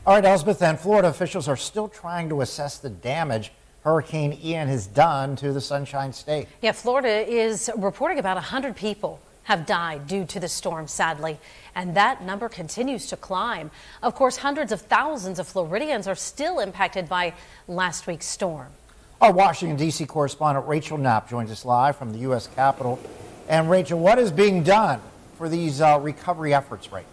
All right, Elspeth, and Florida officials are still trying to assess the damage Hurricane Ian has done to the Sunshine State. Yeah, Florida is reporting about 100 people have died due to the storm, sadly, and that number continues to climb. Of course, hundreds of thousands of Floridians are still impacted by last week's storm. Our Washington, D.C. correspondent Rachel Knapp joins us live from the U.S. Capitol. And Rachel, what is being done for these recovery efforts right now?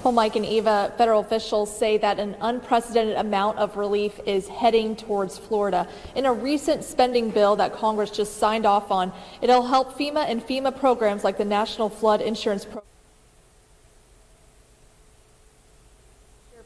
Well, Mike and Eva, federal officials say that an unprecedented amount of relief is heading towards Florida. In a recent spending bill that Congress just signed off on, it'll help FEMA and FEMA programs like the National Flood Insurance Program.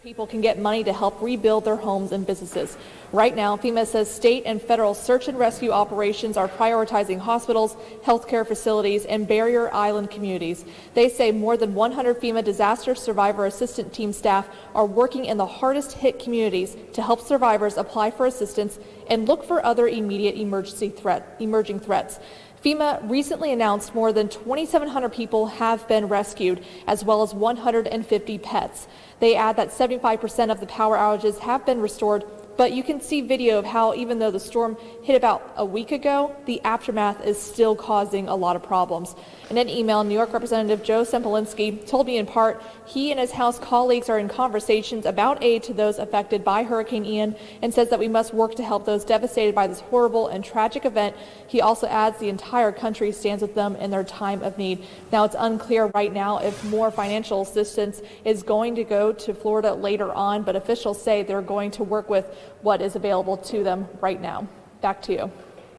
People can get money to help rebuild their homes and businesses. Right now, FEMA says state and federal search and rescue operations are prioritizing hospitals, healthcare facilities, and barrier island communities. They say more than 100 FEMA disaster survivor assistance team staff are working in the hardest hit communities to help survivors apply for assistance and look for other immediate emerging threats. FEMA recently announced more than 2,700 people have been rescued, as well as 150 pets. They add that 75% of the power outages have been restored, but you can see video of how even though the storm hit about a week ago, the aftermath is still causing a lot of problems. In an email, New York Representative Joe Sempolinski told me in part he and his House colleagues are in conversations about aid to those affected by Hurricane Ian and says that we must work to help those devastated by this horrible and tragic event. He also adds the entire country stands with them in their time of need. Now, it's unclear right now if more financial assistance is going to go to Florida later on, but officials say they're going to work with what is available to them right now. Back to you.